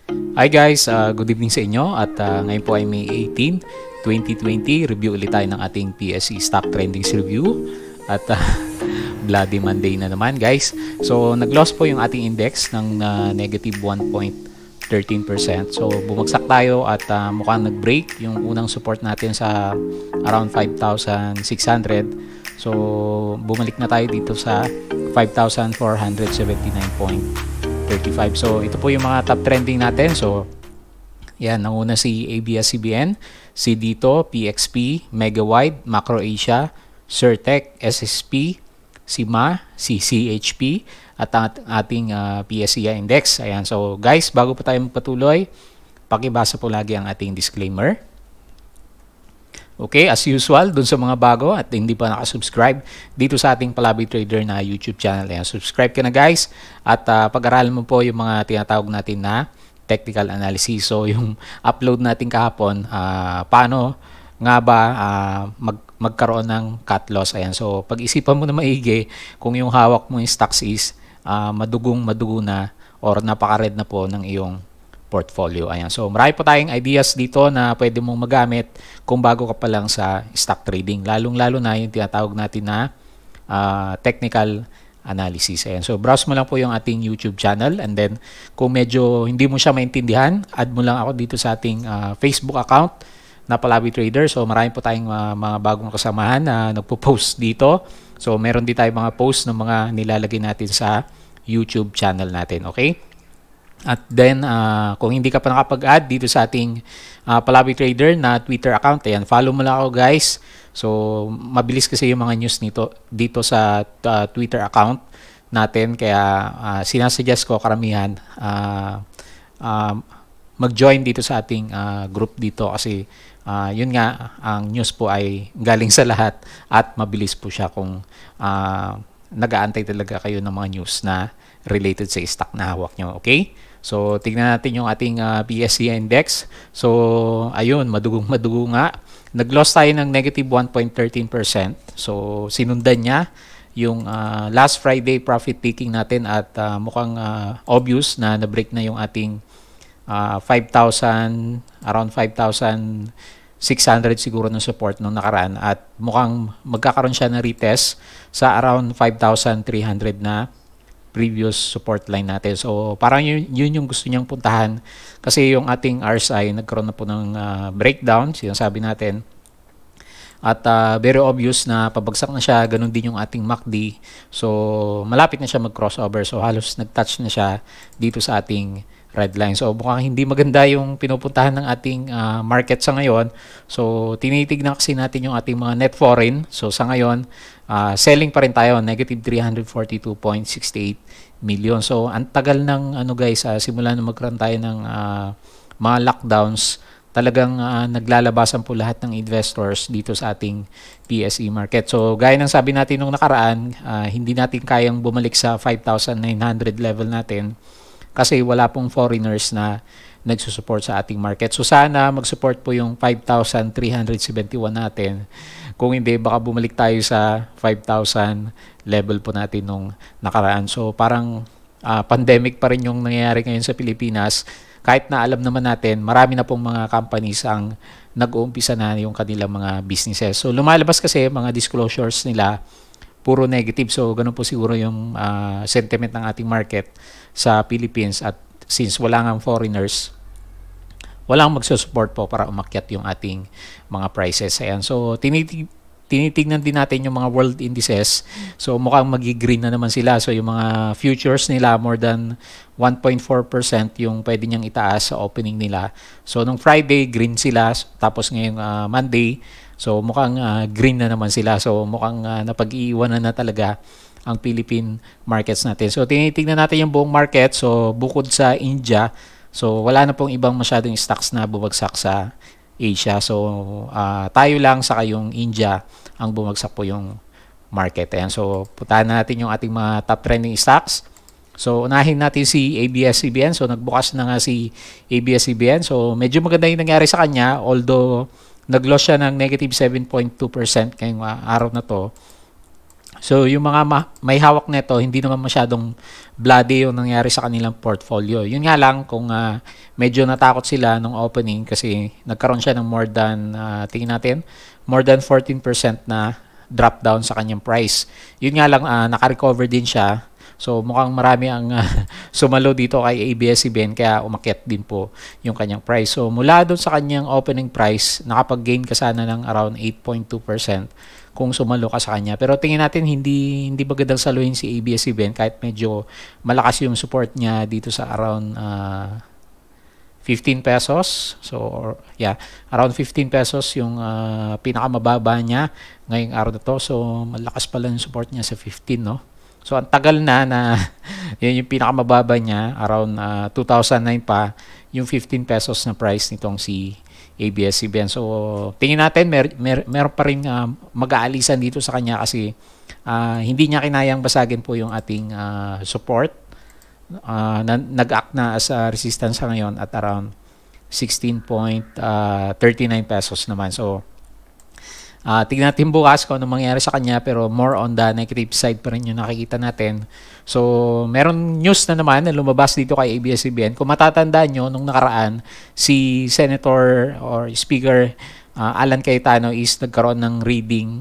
Hi guys, good evening sa inyo at ngayon po ay May 18, 2020. Review ulit tayo ng ating PSE Stock Trendings Review at Bloody Monday na naman guys. So nag-loss po yung ating index ng negative 1.13%. So bumagsak tayo at mukhang nag-break yung unang support natin sa around 5,600. So bumalik na tayo dito sa 5,479.35. So ito po yung mga top trending natin. So yan, nanguna si ABS-CBN, si Dito, PXP, Megawide, Macro Asia, Certec, SSP, si MA, si CHP at ang ating PSEI Index. Ayan, so guys, bago po tayo magpatuloy, pakibasa po lagi ang ating disclaimer. Okay, as usual, dun sa mga bago at hindi pa nakasubscribe dito sa ating Palaboy Trader na YouTube channel. Ayan, subscribe ka na guys at pag-aralan mo po yung mga tinatawag natin na technical analysis. So yung upload natin kahapon, paano nga ba magkaroon ng cut loss. Ayan, so pag-isipan mo na maigi kung yung hawak mo yung stocks is madugo na or napaka-red na po ng iyong portfolio. Ayan. So, marami po tayong ideas dito na pwede mong magamit kung bago ka pa lang sa stock trading. Lalong-lalo na yung tinatawag natin na technical analysis. Ayan. So, browse mo lang po yung ating YouTube channel and then kung medyo hindi mo siya maintindihan, add mo lang ako dito sa ating Facebook account na Palaboy Trader. So, marami po tayong mga bagong kasamahan na nagpo-post dito. So, meron din tayong mga post ng mga nilalagay natin sa YouTube channel natin. Okay? At then, kung hindi ka pa nakapag-add dito sa ating Palaboy Trader na Twitter account, ayan, follow mo lang ako guys. So, mabilis kasi yung mga news dito sa Twitter account natin. Kaya, sinasuggest ko karamihan mag-join dito sa ating group dito kasi yun nga, ang news po ay galing sa lahat at mabilis po siya kung nag-aantay talaga kayo ng mga news na related sa stock na hawak nyo. Okay? So, tingnan natin yung ating PSEI Index. So, ayun, madugong-madugo nga. Nag-loss tayo ng negative 1.13%. So, sinundan niya yung last Friday profit taking natin at mukhang obvious na na-break na yung ating 5,000, around 5,600 siguro ng support nung nakaraan at mukhang magkakaroon siya ng retest sa around 5,300 na previous support line natin. So, parang yun yung gusto niyang puntahan kasi yung ating RSI nagkaroon na po ng breakdown, sinasabi natin. At very obvious na pabagsak na siya, ganun din yung ating MACD. So, malapit na siya mag-crossover. So, halos nag-touch na siya dito sa ating red line. So, mukhang hindi maganda yung pinupuntahan ng ating market sa ngayon. So, tinitignan kasi natin yung ating mga net foreign. So, sa ngayon, selling pa rin tayo, negative 342.68 million. So, ang tagal ng guys, simula na magkaroon tayo ng mga lockdowns, talagang naglalabasan po lahat ng investors dito sa ating PSE market. So, gaya ng sabi natin nung nakaraan, hindi natin kayang bumalik sa 5,900 level natin kasi wala pong foreigners na nagsusupport sa ating market. So sana mag-support po yung 5,371 natin. Kung hindi, baka bumalik tayo sa 5,000 level po natin nung nakaraan. So parang pandemic pa rin yung nangyayari ngayon sa Pilipinas. Kahit na alam naman natin, marami na pong mga companies ang nag-uumpisa na yung kanilang mga businesses. So lumalabas kasi mga disclosures nila puro negative. So, ganun po siguro yung sentiment ng ating market sa Philippines at since wala nga foreigners, walang magsusupport po para umakyat yung ating mga prices. Ayan. So, tinitignan din natin yung mga world indices. So, mukhang magi-green na naman sila. So, yung mga futures nila more than 1.4% yung pwede niyang itaas sa opening nila. So, nung Friday, green sila. Tapos ngayong Monday, so mukhang green na naman sila. So mukhang napag-iiwanan na talaga ang Philippine markets natin. So tinitingnan natin yung buong market. So bukod sa India, so wala na pong ibang masyadong stocks na bumagsak sa Asia. So tayo lang saka yung India ang bumagsak po yung market. Ayan. So puntahan natin yung ating mga top trending stocks. So unahin natin si ABS-CBN. So nagbukas na nga si ABS-CBN. So medyo maganda yung nangyari sa kanya although nag-loss siya ng negative 7.2% ngayong araw na to. So yung mga may hawak nito, hindi naman masyadong bloody yung nangyari sa kanilang portfolio. Yun nga lang kung medyo natakot sila nung opening kasi nagkaroon siya ng more than tingin natin, more than 14% na drop down sa kanyang price. Yun nga lang naka-recover din siya. So mukhang marami ang sumalo dito kay ABS-CBN kaya umakyat din po yung kanyang price. So mula doon sa kanyang opening price, nakapag-gain ka sana ng around 8.2% kung sumalo ka sa kanya. Pero tingin natin hindi magandang saluhin si ABS-CBN kahit medyo malakas yung support niya dito sa around 15 pesos. So yeah, around 15 pesos yung pinakamababa niya ngayong araw na to. So malakas pala yung support niya sa 15, no? So ang tagal na yun yung pinakamababa niya, around 2009 pa, yung 15 pesos na price nitong si ABS-CBN. So tingin natin meron pa rin mag-aalisan dito sa kanya kasi hindi niya kinayang basagin po yung ating support. Nag-act na as a resistance ngayon at around 16.39 pesos naman. So tignan natin bukas kung ano mangyari sa kanya, pero more on the negative side pa rin yung nakikita natin. So meron news na naman na lumabas dito kay ABS-CBN. Kung matatandaan nyo, nung nakaraan, si Senator or Speaker Alan Cayetano is nagkaroon ng reading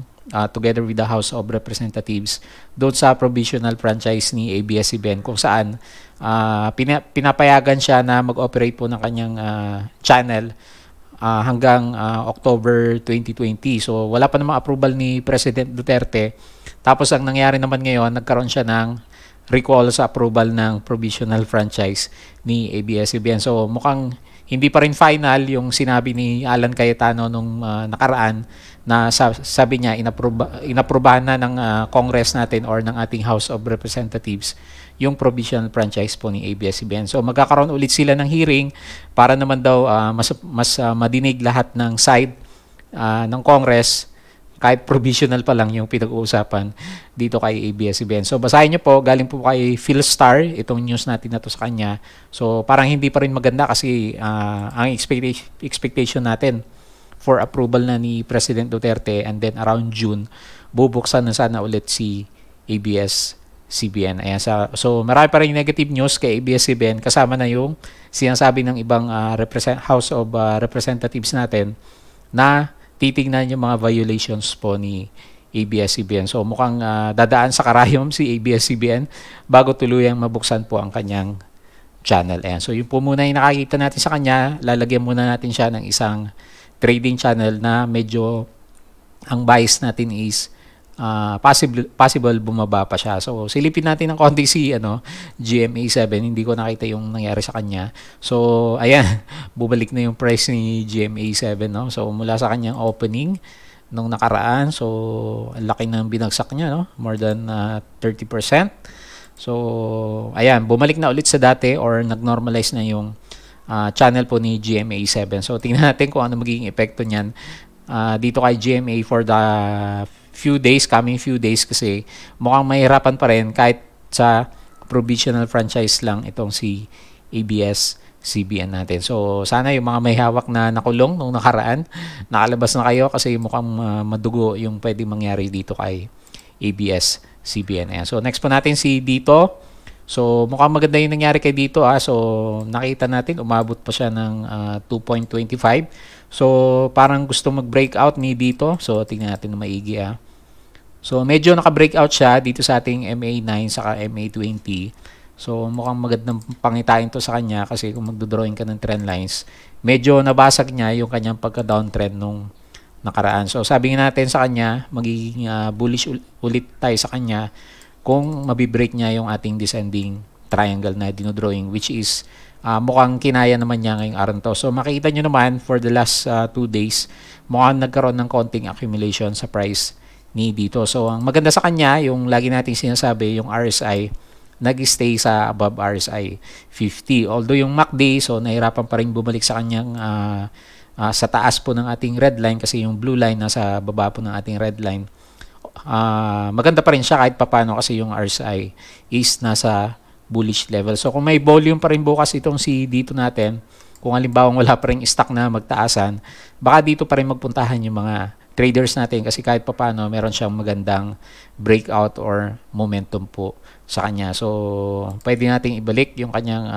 together with the House of Representatives doon sa provisional franchise ni ABS-CBN kung saan pinapayagan siya na mag-operate po ng kanyang channel hanggang October 2020. So wala pa namang approval ni President Duterte. Tapos ang nangyari naman ngayon, nagkaroon siya ng recall sa approval ng provisional franchise ni ABS-CBN. So mukhang hindi pa rin final yung sinabi ni Alan Cayetano nung nakaraan na sabi niya inaprubahan na ng Congress natin or ng ating House of Representatives yung provisional franchise po ni ABS-CBN. So magkakaroon ulit sila ng hearing para naman daw mas madinig lahat ng side ng Congress kahit provisional pa lang yung pinag-uusapan dito kay ABS-CBN. So basahin nyo po, galing po kay Phil Star, itong news natin na to sa kanya. So parang hindi pa rin maganda kasi ang expectation natin for approval na ni President Duterte and then around June, bubuksan na sana ulit si ABS-CBN. Ayan, so marami pa rin negative news kay ABS-CBN kasama na yung sinasabi ng ibang House of Representatives natin na titignan yung mga violations po ni ABS-CBN. So mukhang dadaan sa karayom si ABS-CBN bago tuluyang mabuksan po ang kanyang channel. Ayan. So yun po muna yung nakakita natin sa kanya. Lalagyan muna natin siya ng isang trading channel na medyo ang bias natin is possible bumaba pa siya. So silipin natin ng konti si GMA7. Hindi ko nakita yung nangyari sa kanya. So ayan, bubalik na yung price ni GMA7, no? So mula sa kanyang opening nung nakaraan, so ang laki ng binagsak niya, no? More than 30%. So ayan, bumalik na ulit sa dati or nag-normalize na yung channel po ni GMA7. So tingnan natin kung ano magiging epekto niyan dito kay GMA for the coming few days kasi mukhang mahirapan pa rin kahit sa provisional franchise lang itong si ABS-CBN natin. So sana yung mga may hawak na nakulong nung nakaraan, nakalabas na kayo kasi mukhang madugo yung pwedeng mangyari dito kay ABS-CBN. Ayan. So next po natin si dito. So mukhang maganda yung nangyari kay dito. So nakita natin umabot pa siya ng 2.25. So parang gusto mag-breakout ni dito. So tingnan natin na maigi. So medyo naka-breakout siya dito sa ating MA9 saka MA20. So mukhang magandang pangitain to sa kanya kasi kung magdodrawing ka ng trend lines, medyo nabasag niya yung kanyang pagka-downtrend nung nakaraan. So sabi natin sa kanya, magiging bullish ulit tayo sa kanya kung mabibreak niya yung ating descending triangle na dinodrawing, which is mukhang kinaya naman niya ngayong araw to. So makikita nyo naman for the last 2 days, mukhang nagkaroon ng konting accumulation sa price ni dito. So ang maganda sa kanya, yung lagi nating sinasabi, yung RSI, nag-stay sa above RSI 50. Although yung MACD, so nahirapan pa rin bumalik sa kanyang sa taas po ng ating red line kasi yung blue line nasa baba po ng ating red line. Maganda pa rin siya kahit papano kasi yung RSI is nasa bullish level. So kung may volume pa rin bukas itong si dito natin, kung halimbawa wala pa rin stock na magtaasan, baka dito pa rin magpuntahan yung mga traders natin kasi kahit papaano meron siyang magandang breakout or momentum po sa kanya. So, pwede nating ibalik yung kanyang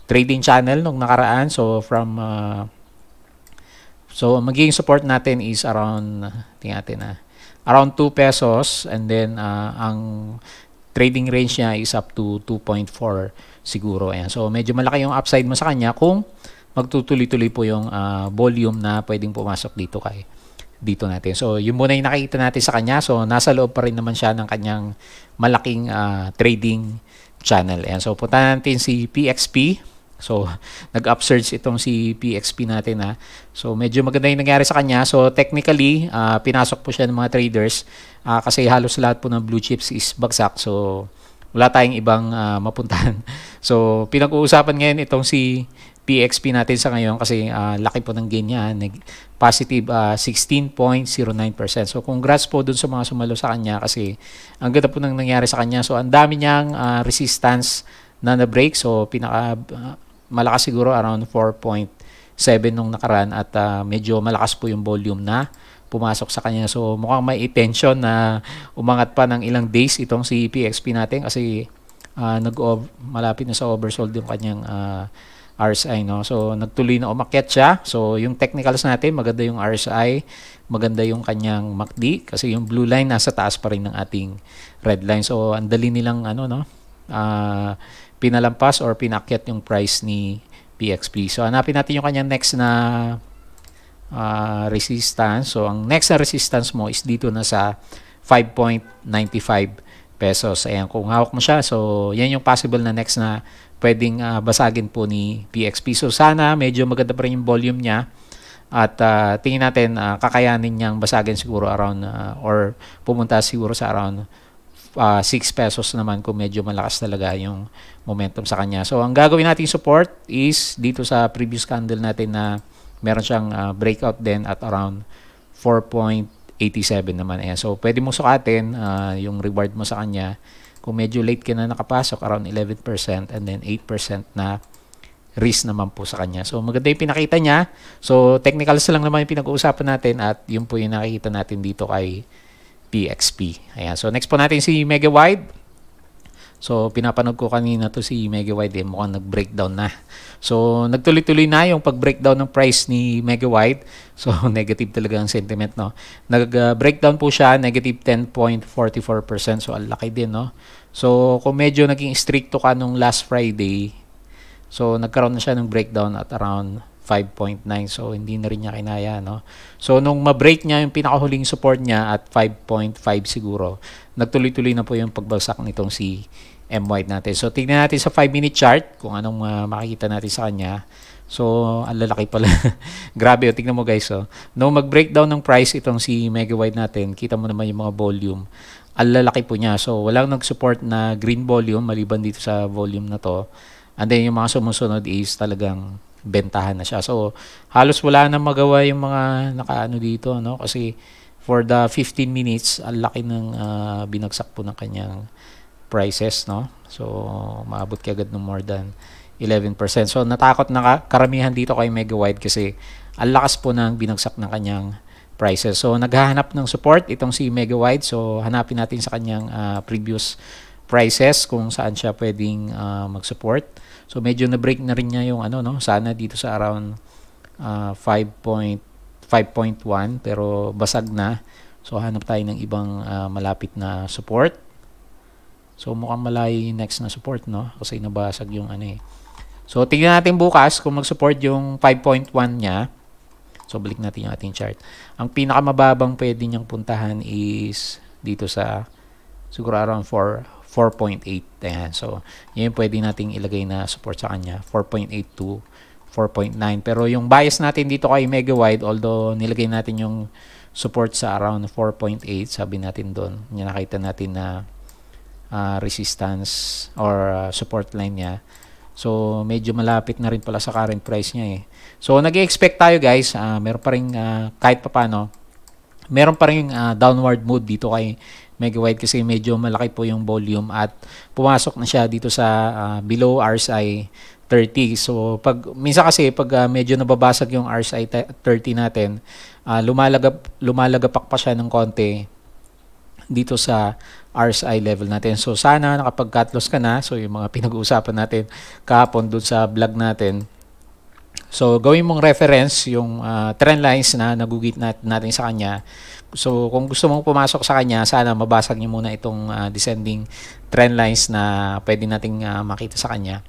trading channel nung nakaraan. So, magiging support natin is around, tingnan natin around 2 pesos, and then ang trading range niya is up to 2.4 siguro. Ayan. So, medyo malaki yung upside mo sa kanya kung magtutuloy-tuloy po yung volume na pwedeng pumasok dito natin. So, yun muna yung nakikita natin sa kanya. So, nasa loob pa rin naman siya ng kanyang malaking trading channel. Ayan. So, punta natin si PXP. So, nag-upsurge itong si PXP natin. So, medyo maganda yung nangyari sa kanya. So, technically, pinasok po siya ng mga traders kasi halos lahat po ng blue chips is bagsak. So, wala tayong ibang mapuntahan. So, pinag-uusapan ngayon itong si PXP natin sa ngayon kasi laki po ng gain niya. Positive 16.09%. So, congrats po dun sa mga sumalo sa kanya kasi ang ganda po nang nangyari sa kanya. So, ang dami niyang resistance na na-break. So, malakas siguro around 4.7 nung nakaraan at medyo malakas po yung volume na pumasok sa kanya. So mukhang may intention na umangat pa ng ilang days itong si PXP natin kasi malapit na sa oversold yung kanyang RSI. No? So nagtuloy na umakyat siya. So yung technicals natin, maganda yung RSI, maganda yung kanyang MACD kasi yung blue line nasa taas pa rin ng ating red line. So ang dali nilang pinalampas or pinakyat yung price ni PXP. So, hanapin natin yung kanyang next na resistance. So, ang next na resistance mo is dito na sa 5.95 pesos. Ayan, kung hawak mo siya, so, yan yung possible na next na pwedeng basagin po ni PXP. So, sana medyo maganda pa rin yung volume niya. At tingin natin, kakayanin niyang basagin siguro around or pumunta siguro sa around 6 pesos naman kung medyo malakas talaga yung momentum sa kanya. So, ang gagawin natin support is dito sa previous candle natin na meron siyang breakout din at around 4.87 naman. Ayan. So, pwede mong sukatin yung reward mo sa kanya. Kung medyo late ka na nakapasok, around 11% and then 8% na risk naman po sa kanya. So, maganda yung pinakita niya. So, technicals lang naman yung pinag-uusapan natin at yun po yung nakikita natin dito kay PXP. Ayan. So, next po natin si Megawide. So, pinapanood ko kanina to si Megawide. Mukhang nag-breakdown na. So, nagtuloy-tuloy na yung pag-breakdown ng price ni Megawide. So, negative talaga ang sentiment, no? Nag-breakdown po siya, negative 10.44%. So, ang laki din, no? So, kung medyo naging stricto ka nung last Friday, so, nagkaroon na siya ng breakdown at around 5.9. So, hindi na rin niya kinaya, no? So, nung ma-break niya yung pinakahuling support niya at 5.5 siguro, nagtuloy-tuloy na po yung pagbagsak nitong si M-White natin. So, tignan natin sa 5-minute chart kung anong makikita natin sa kanya. So, ang lalaki pala. Grabe, tignan mo guys. So, nung mag-breakdown ng price itong si Megawide natin, kita mo naman yung mga volume. Ang lalaki po niya. So, walang nag-support na green volume maliban dito sa volume na to. And then, yung mga sumusunod is talagang bentahan na siya. So, halos wala na magawa yung mga nakaano dito, no? Kasi for the 15 minutes, ang laki ng binagsak po ng kanyang prices, no? So, maabot kagad ng more than 11%. So, natakot na karamihan dito kay Megawide kasi ang lakas po ng binagsak ng kanyang prices. So, naghahanap ng support itong si Megawide. So, hanapin natin sa kanyang previous prices kung saan siya pwedeng mag-support. So, medyo na-break na rin niya yung sana dito sa around 5.1 pero basag na. So, hanap tayo ng ibang malapit na support. So, mukhang malayo yung next na support, no? Kasi nabasag yung So, tingnan natin bukas kung mag-support yung 5.1 niya. So, balik natin yung ating chart. Ang pinakamababang pwede niyang puntahan is dito sa siguro around 4.8. Ayan. So, yun pwede nating ilagay na support sa kanya. 4.8 to 4.9. Pero yung bias natin dito kay Megawide, although nilagay natin yung support sa around 4.8, sabi natin doon, nakita natin na resistance or support line niya. So, medyo malapit na rin pala sa current price niya eh. So, nag-expect tayo guys, meron pa rin kahit papano, meron pa rin downward move dito kay Megawide kasi medyo malaki po yung volume at pumasok na siya dito sa below RSI 30. So minsan kasi pag medyo nababasag yung RSI 30 natin, lumalagapak pa siya ng konti dito sa RSI level natin. So sana nakapag-cut loss ka na. So yung mga pinag-uusapan natin kahapon dun sa vlog natin. So gawin mong reference yung trend lines na nagugit natin sa kanya. So kung gusto mong pumasok sa kanya, sana mabasag niyo muna itong descending trend lines na pwede nating makita sa kanya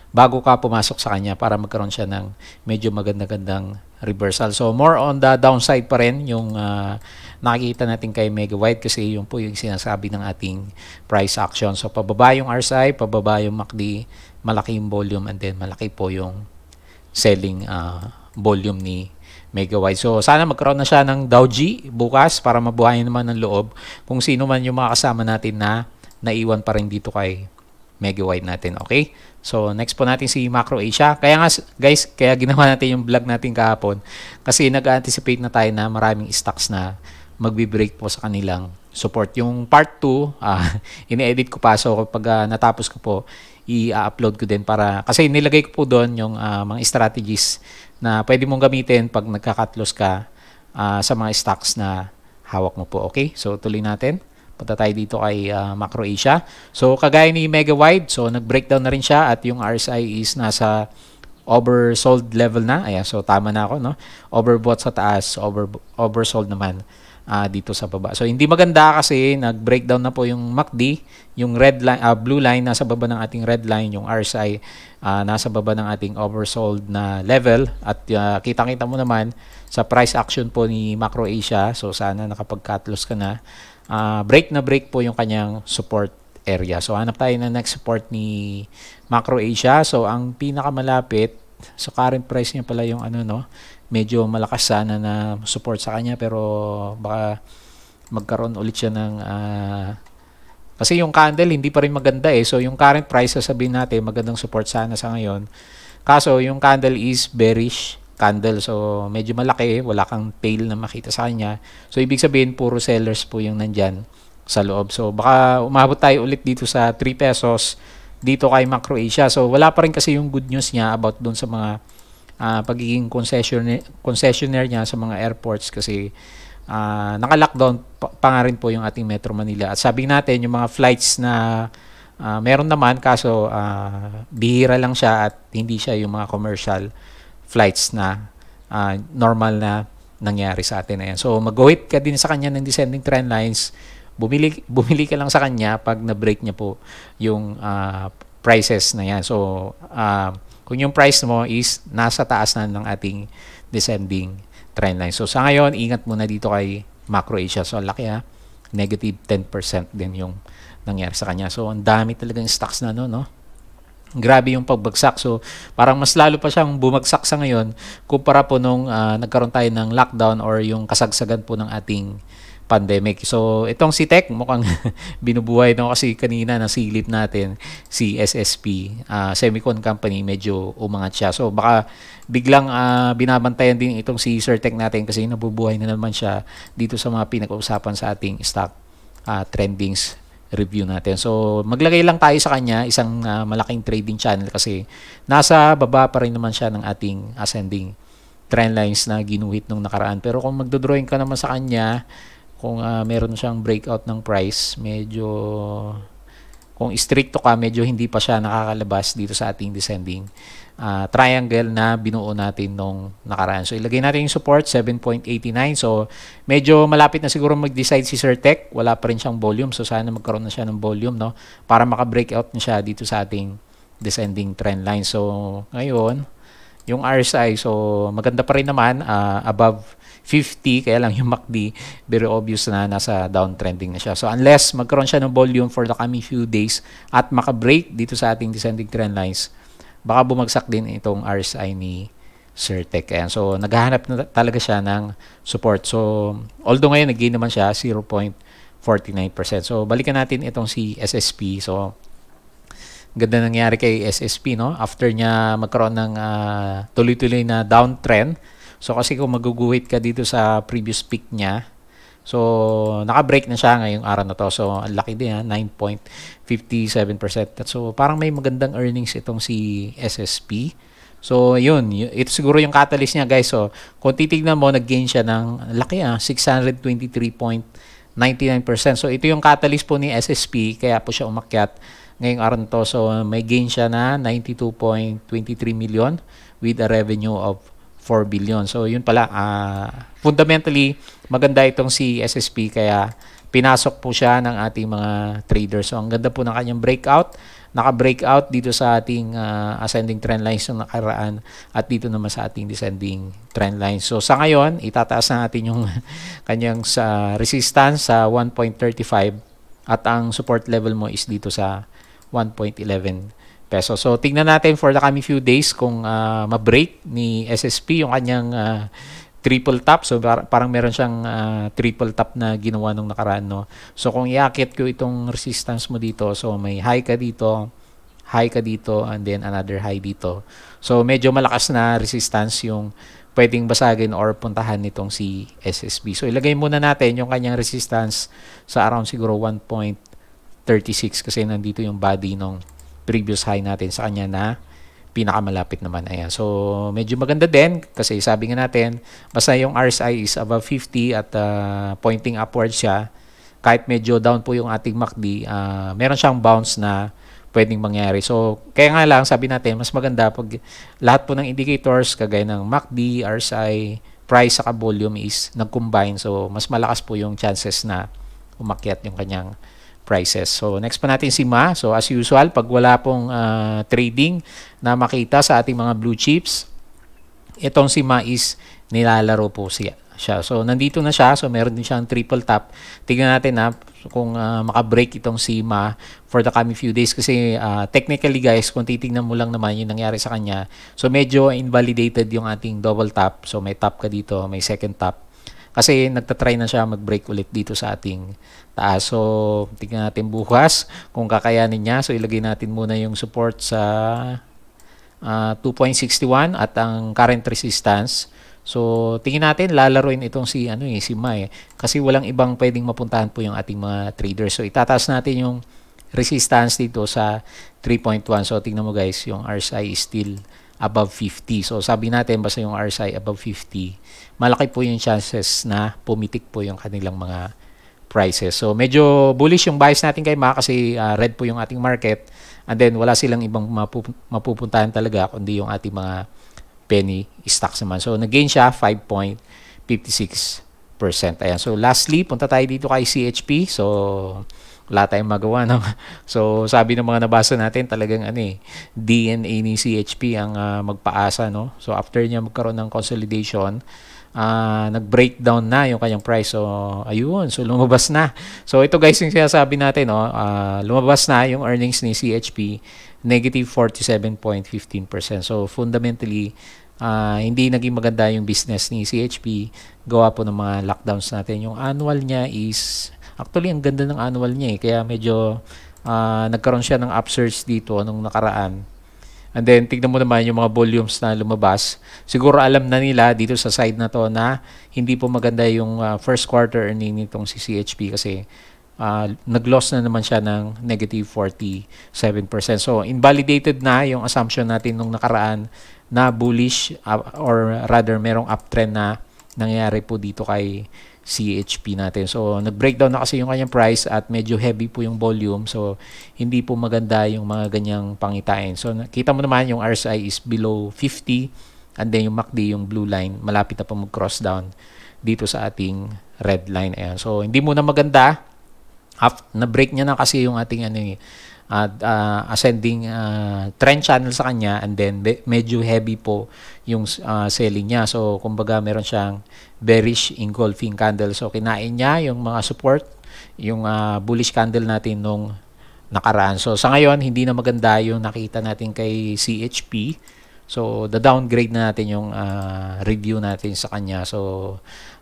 bago ka pumasok sa kanya para magkaroon siya ng medyo maganda-gandang reversal. So more on the downside pa rin yung nakikita natin kay Mega White kasi yun po yung sinasabi ng ating price action. So pababa yung RSI, pababa yung MACD, malaki yung volume, and then malaki po yung selling volume ni Mega White. So sana magkaroon na siya ng Dow G bukas para mabuhayin naman ng loob kung sino man yung mga kasama natin na naiwan pa rin dito kay Mega White natin. Okay? So next po natin si Macro Asia. Kaya nga guys, kaya ginawa natin yung vlog natin kahapon kasi nag-anticipate na tayo na maraming stocks na magbi-break po sa kanilang support. Yung part 2, ini-edit ko pa. So kapag natapos ko po, i-upload ko din para, kasi nilagay ko po doon yung mga strategies na pwede mong gamitin pag nagka-cut loss ka sa mga stocks na hawak mo po. Okay? So tuloy natin. Punta tayo dito kay Macro Asia. So kagaya ni Mega White, so nag-breakdown na rin siya at yung RSI is nasa oversold level na. Ayan, so tama na ako, no? Overbought sa taas, oversold naman dito sa baba. So hindi maganda kasi nag-breakdown na po yung MACD, yung red line, blue line nasa baba ng ating red line, yung RSI nasa baba ng ating oversold na level at kitang-kita mo naman sa price action po ni Macro Asia. So sana nakapag-cut loss ka na. Break na break po yung kanyang support area. So hanap tayo ng next support ni Macro Asia. So ang pinakamalapit sa current price niya pala yung medyo malakas sana na support sa kanya pero baka magkaroon ulit siya ng kasi yung candle hindi pa rin maganda So yung current price sasabihin natin magandang support sana sa ngayon. Kaso yung candle is bearish candle. So, medyo malaki. Wala kang tail na makita sa kanya. So, ibig sabihin, puro sellers po yung nandyan sa loob. So, baka umabot tayo ulit dito sa 3 pesos dito kay Macro Asia. So, wala pa rin kasi yung good news niya about dun sa mga pagiging concessionaire niya sa mga airports kasi naka-lockdown pa nga rin po yung ating Metro Manila. At sabi natin, yung mga flights na meron naman, kaso bihira lang siya at hindi siya yung mga commercial flights na normal na nangyari sa atin. Ayan. So mag-wait ka din sa kanya ng descending trend lines. Bumili ka lang sa kanya pag na-break niya po yung prices na yan. So kung yung price mo is nasa taas na ng ating descending trend line. So sa ngayon, ingat muna dito kay Macro Asia. So laki negative 10% din yung nangyari sa kanya. So ang dami talagang stocks na no? Grabe yung pagbagsak. So, parang mas lalo pa siyang bumagsak sa ngayon kumpara po nung nagkaroon tayo ng lockdown or yung kasagsagan po ng ating pandemic. So, itong si Tech mukhang binubuhay no kasi kanina nasilip natin si SSP, Semicon Company, medyo umangat siya. So, baka biglang binabantayan din itong si Sir Tech natin kasi nabubuhay na naman siya dito sa mga pinag-uusapan sa ating stock trendings review natin. So, maglagay lang tayo sa kanya isang malaking trading channel kasi nasa baba pa rin naman siya ng ating ascending trend lines na ginuhit nung nakaraan. Pero kung magdodrawing ka naman sa kanya, kung meron siyang breakout ng price, medyo kung stricto ka, medyo hindi pa siya nakakalabas dito sa ating descending triangle na binuo natin nung nakaraan. So, ilagay natin yung support, 7.89. So, medyo malapit na siguro mag-decide si Sir Tech. Wala pa rin siyang volume. So, sana magkaroon na siya ng volume, no? Para maka-breakout na siya dito sa ating descending trend line. So, ngayon, yung RSI, so, maganda pa rin naman, above 50, kaya lang yung MACD, very obvious na nasa downtrending na siya. So, unless magkaroon siya ng volume for the coming few days at maka-break dito sa ating descending trend lines, baka bumagsak din itong RSI ni Sir Tech. Ayan. So, naghahanap na talaga siya ng support. So, although ngayon, nag-gain naman siya 0.49%. So, balikan natin itong si SSP. So, ganda nangyari kay SSP, no? After niya magkaroon ng tuloy-tuloy na downtrend. So, kasi kung maguguhit ka dito sa previous peak niya, So, naka-break na siya ngayong araw na to. So, ang laki din, 9.57%. So, parang may magandang earnings itong si SSP. So, yun. Ito siguro yung catalyst niya, guys. So, kung titignan mo, nag-gain siya ng laki, 623.99%. So, ito yung catalyst po ni SSP. Kaya po siya umakyat ngayong araw na to. So, may gain siya na 92.23 million with a revenue of 4 billion. So, yun pala. Fundamentally, maganda itong si SSP. Kaya, pinasok po siya ng ating mga traders. So, ang ganda po ng kanyang breakout. Naka-breakout dito sa ating ascending trend lines yung nakaraan at dito naman sa ating descending trend lines. So, sa ngayon, itataas na natin yung kanyang resistance sa 1.35 at ang support level mo is dito sa 1.11 peso. So, tingnan natin for the coming few days kung ma-break ni SSP yung kanyang triple top. So, parang meron siyang triple top na ginawa nung nakaraan, no? So, kung iakit ko itong resistance mo dito, so may high ka dito, and then another high dito. So, medyo malakas na resistance yung pwedeng basagin or puntahan nitong si SSP. So, ilagay muna natin yung kanyang resistance sa around siguro 1.36 kasi nandito yung body nung previous high natin sa kanya na pinakamalapit naman. Ayan. So, medyo maganda din kasi sabi nga natin, basta yung RSI is above 50 at pointing upward siya, kahit medyo down po yung ating MACD, meron siyang bounce na pwedeng mangyari. So, kaya nga lang, sabi natin, mas maganda pag lahat po ng indicators, kagaya ng MACD, RSI, price, saka volume is nag-combine. So, mas malakas po yung chances na umakyat yung kanyang prices. So, next pa natin si Ma. So, as usual, pag wala pong trading na makita sa ating mga blue chips, itong si Ma is nilalaro po siya. So, nandito na siya. So, meron din siyang triple top. Tingnan natin kung makabreak itong si Ma for the coming few days. Kasi technically, guys, kung titignan mo lang naman yung nangyari sa kanya, so medyo invalidated yung ating double top. So, may top ka dito, may second top. Kasi nagtatry na siya mag-break ulit dito sa ating taas. So, tingnan natin bukas kung kakayanin niya. So, ilagay natin muna yung support sa 2.61 at ang current resistance. So, tingin natin, lalaroin itong si Ma eh. Kasi walang ibang pwedeng mapuntahan po yung ating mga traders. So, itataas natin yung resistance dito sa 3.1. So, tingnan mo guys, yung RSI is still above 50. So, sabi natin, basta yung RSI above 50, malaki po yung chances na pumitik po yung kanilang mga prices. So, medyo bullish yung bias natin kay Ma kasi red po yung ating market. And then, wala silang ibang mapupuntahan talaga kundi yung ating mga penny stocks naman. So, nag-gain siya 5.56%. Ayan. So, lastly, punta tayo dito kay CHP. So, wala tayong magawa, no? So, sabi ng mga nabasa natin, talagang DNA ni CHP ang magpaasa, no? So, after niya magkaroon ng consolidation, nag-breakdown na yung kanyang price. So, ayun. So, lumabas na. So, ito guys yung sinasabi natin, no? Lumabas na yung earnings ni CHP, negative 47.15%. So, fundamentally, hindi naging maganda yung business ni CHP. Gawa po ng mga lockdowns natin. Yung annual niya is, actually, ang ganda ng annual niya eh. Kaya medyo nagkaroon siya ng upsurge dito nung nakaraan. And then, tignan mo naman yung mga volumes na lumabas. Siguro alam na nila dito sa side na to na hindi po maganda yung first quarter earning nitong si CHP kasi nag-loss na naman siya ng negative 47%. So, invalidated na yung assumption natin nung nakaraan na bullish or rather merong uptrend na nangyari po dito kay CHP natin. So, nag-breakdown na kasi yung kanyang price at medyo heavy po yung volume. So, hindi po maganda yung mga ganyang pangitain. So, kita mo naman yung RSI is below 50 and then yung MACD, yung blue line, malapit na po mag-cross down dito sa ating red line. Ayan. So, hindi muna maganda. Na-break niya na kasi yung ating ascending trend channel sa kanya and then medyo heavy po yung selling niya. So, kumbaga meron siyang bearish engulfing candle. So, kinain niya yung mga support, yung bullish candle natin nung nakaraan. So, sa ngayon, hindi na maganda yung nakita natin kay CHP. So, the-downgrade na natin yung review natin sa kanya. So,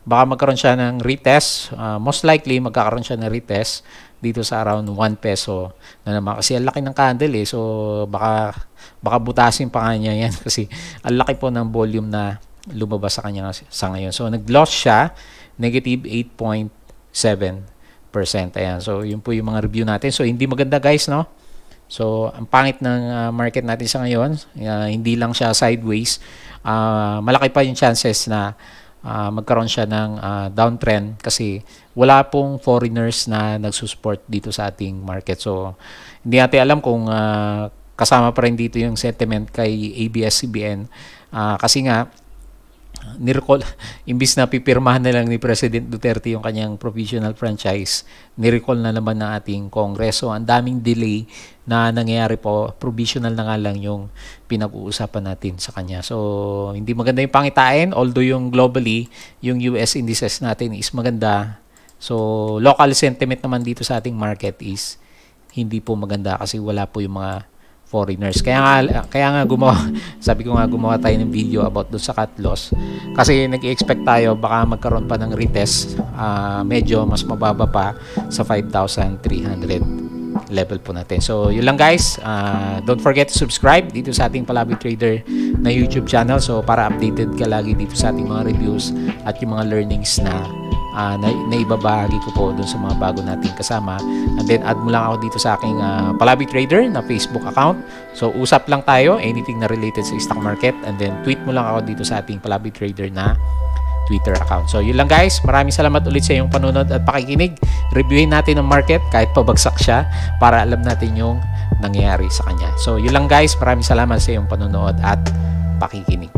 baka magkaroon siya ng retest. Most likely, magkakaroon siya ng retest dito sa around 1 peso na naman. Kasi ang laki ng candle eh. So, baka butasin pa kanya yan. Kasi ang laki po ng volume na lumabas sa kanya sa ngayon. So, nag-loss siya. Negative Ayan. So, yun po yung mga review natin. So, hindi maganda guys, no? So, ang pangit ng market natin sa ngayon, hindi lang siya sideways. Malaki pa yung chances na magkaroon siya ng downtrend kasi wala pong foreigners na nagsusupport dito sa ating market. So, hindi natin alam kung kasama pa rin dito yung sentiment kay ABS-CBN kasi nga nirecall, imbis na pipirmahan na lang ni President Duterte yung kanyang provisional franchise, nirecall na naman ng ating Kongreso. Ang daming delay na nangyayari po, provisional na nga lang yung pinag-uusapan natin sa kanya. So, hindi maganda yung pangitain, although yung globally, yung US indices natin is maganda. So, local sentiment naman dito sa ating market is hindi po maganda kasi wala po yung mga foreigners. Kaya nga gumawa, sabi ko nga gumawa tayo ng video about doon sa cut loss. Kasi nag-expect tayo baka magkaroon pa ng retest, medyo mas mababa pa sa 5,300 level po natin. So, yun lang guys. Don't forget to subscribe dito sa ating Palaboy Trader na YouTube channel. So, para updated ka lagi dito sa ating mga reviews at yung mga learnings na ibabahagi ko po dun sa mga bago nating kasama. And then add mo lang ako dito sa aking Palaboy Trader na Facebook account. So usap lang tayo, anything na related sa stock market, and then tweet mo lang ako dito sa ating Palaboy Trader na Twitter account. So yun lang guys, maraming salamat ulit sa iyong panunod at pakikinig. Reviewin natin ang market kahit pabagsak siya para alam natin yung nangyayari sa kanya. So yun lang guys, maraming salamat sa iyong panunod at pakikinig.